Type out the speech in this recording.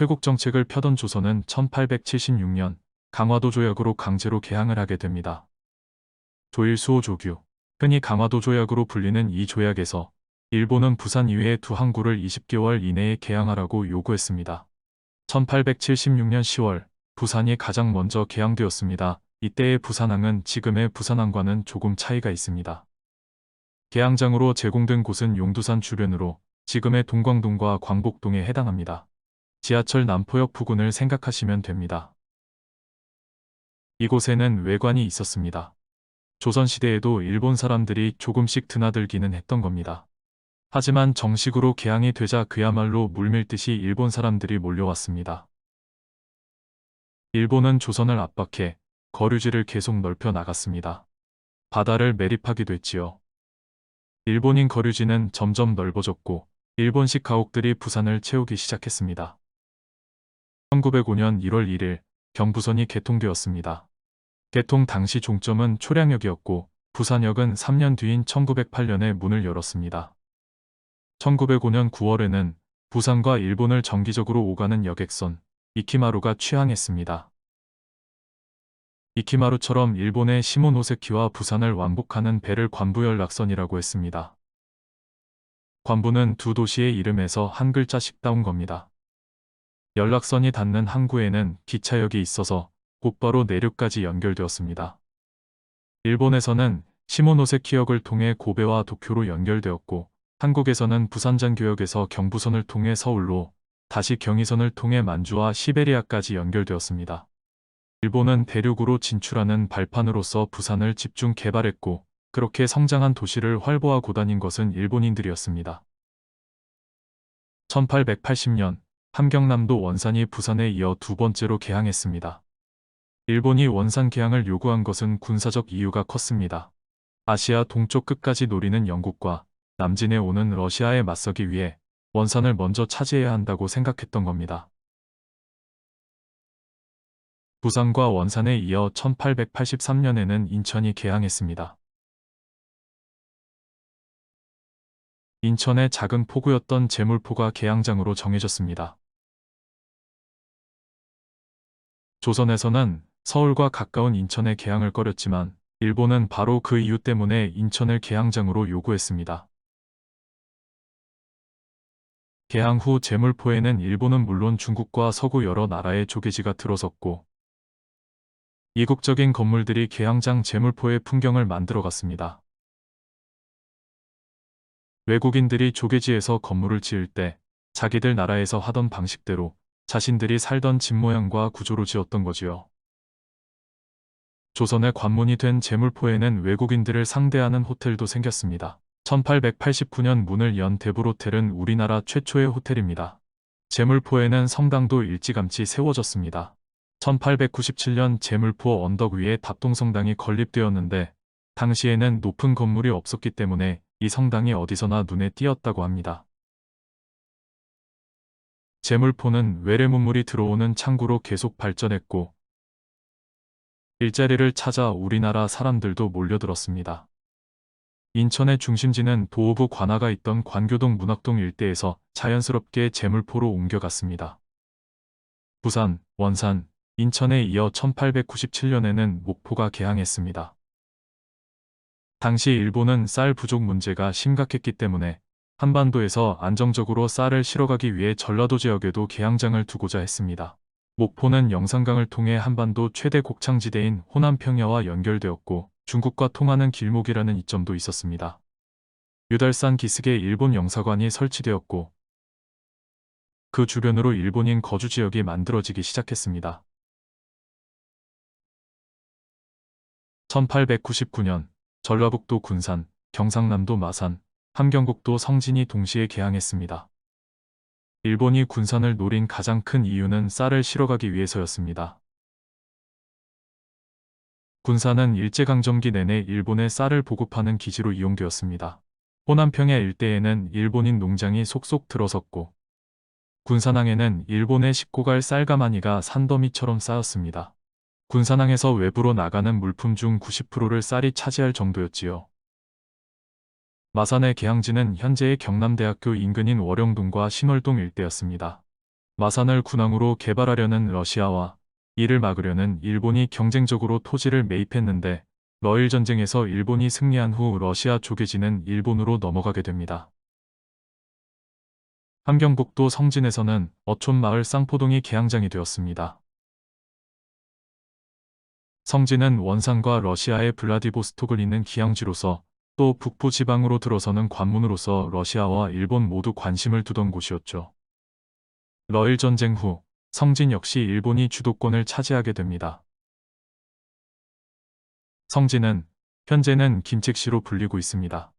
쇄국 정책을 펴던 조선은 1876년 강화도 조약으로 강제로 개항을 하게 됩니다. 조일수호 조규, 흔히 강화도 조약으로 불리는 이 조약에서 일본은 부산 이외의 두 항구를 20개월 이내에 개항하라고 요구했습니다. 1876년 10월 부산이 가장 먼저 개항되었습니다. 이때의 부산항은 지금의 부산항과는 조금 차이가 있습니다. 개항장으로 제공된 곳은 용두산 주변으로 지금의 동광동과 광복동에 해당합니다. 지하철 남포역 부근을 생각하시면 됩니다. 이곳에는 외관이 있었습니다. 조선시대에도 일본 사람들이 조금씩 드나들기는 했던 겁니다. 하지만 정식으로 개항이 되자 그야말로 물밀듯이 일본 사람들이 몰려왔습니다. 일본은 조선을 압박해 거류지를 계속 넓혀 나갔습니다. 바다를 매립하기도 했지요. 일본인 거류지는 점점 넓어졌고 일본식 가옥들이 부산을 채우기 시작했습니다. 1905년 1월 1일 경부선이 개통되었습니다. 개통 당시 종점은 초량역이었고 부산역은 3년 뒤인 1908년에 문을 열었습니다. 1905년 9월에는 부산과 일본을 정기적으로 오가는 여객선 이키마루가 취항했습니다. 이키마루처럼 일본의 시모노세키와 부산을 왕복하는 배를 관부연락선이라고 했습니다. 관부는 두 도시의 이름에서 한 글자씩 따온 겁니다. 연락선이 닿는 항구에는 기차역이 있어서 곧바로 내륙까지 연결되었습니다. 일본에서는 시모노세키역을 통해 고베와 도쿄로 연결되었고 한국에서는 부산장교역에서 경부선을 통해 서울로 다시 경의선을 통해 만주와 시베리아까지 연결되었습니다. 일본은 대륙으로 진출하는 발판으로서 부산을 집중 개발했고 그렇게 성장한 도시를 활보하고 다닌 것은 일본인들이었습니다. 1880년 함경남도 원산이 부산에 이어 두 번째로 개항했습니다. 일본이 원산 개항을 요구한 것은 군사적 이유가 컸습니다. 아시아 동쪽 끝까지 노리는 영국과 남진에 오는 러시아에 맞서기 위해 원산을 먼저 차지해야 한다고 생각했던 겁니다. 부산과 원산에 이어 1883년에는 인천이 개항했습니다. 인천의 작은 포구였던 제물포가 개항장으로 정해졌습니다. 조선에서는 서울과 가까운 인천에 개항을 꺼렸지만 일본은 바로 그 이유 때문에 인천을 개항장으로 요구했습니다. 개항 후 제물포에는 일본은 물론 중국과 서구 여러 나라의 조개지가 들어섰고 이국적인 건물들이 개항장 제물포의 풍경을 만들어갔습니다. 외국인들이 조개지에서 건물을 지을 때 자기들 나라에서 하던 방식대로 자신들이 살던 집 모양과 구조로 지었던 거지요. 조선의 관문이 된 제물포에는 외국인들을 상대하는 호텔도 생겼습니다. 1889년 문을 연 대불호텔은 우리나라 최초의 호텔입니다. 제물포에는 성당도 일찌감치 세워졌습니다. 1897년 제물포 언덕 위에 답동성당이 건립되었는데 당시에는 높은 건물이 없었기 때문에 이 성당이 어디서나 눈에 띄었다고 합니다. 제물포는 외래문물이 들어오는 창구로 계속 발전했고 일자리를 찾아 우리나라 사람들도 몰려들었습니다. 인천의 중심지는 도호부 관아가 있던 관교동 문학동 일대에서 자연스럽게 제물포로 옮겨갔습니다. 부산, 원산, 인천에 이어 1897년에는 목포가 개항했습니다. 당시 일본은 쌀 부족 문제가 심각했기 때문에 한반도에서 안정적으로 쌀을 실어가기 위해 전라도 지역에도 개항장을 두고자 했습니다. 목포는 영산강을 통해 한반도 최대 곡창지대인 호남평야와 연결되었고 중국과 통하는 길목이라는 이점도 있었습니다. 유달산 기슭에 일본 영사관이 설치되었고 그 주변으로 일본인 거주지역이 만들어지기 시작했습니다. 1899년 전라북도 군산, 경상남도 마산, 함경북도 성진이 동시에 개항했습니다. 일본이 군산을 노린 가장 큰 이유는 쌀을 실어가기 위해서였습니다. 군산은 일제강점기 내내 일본의 쌀을 보급하는 기지로 이용되었습니다. 호남평야 일대에는 일본인 농장이 속속 들어섰고 군산항에는 일본의 싣고 갈 쌀가마니가 산더미처럼 쌓였습니다. 군산항에서 외부로 나가는 물품 중 90%를 쌀이 차지할 정도였지요. 마산의 개항지는 현재의 경남대학교 인근인 월영동과 신월동 일대였습니다. 마산을 군항으로 개발하려는 러시아와 이를 막으려는 일본이 경쟁적으로 토지를 매입했는데 러일 전쟁에서 일본이 승리한 후 러시아 조계지는 일본으로 넘어가게 됩니다. 함경북도 성진에서는 어촌 마을 쌍포동이 개항장이 되었습니다. 성진은 원산과 러시아의 블라디보스톡을 잇는 기항지로서 또 북부 지방으로 들어서는 관문으로서 러시아와 일본 모두 관심을 두던 곳이었죠. 러일 전쟁 후 성진 역시 일본이 주도권을 차지하게 됩니다. 성진은 현재는 김책시로 불리고 있습니다.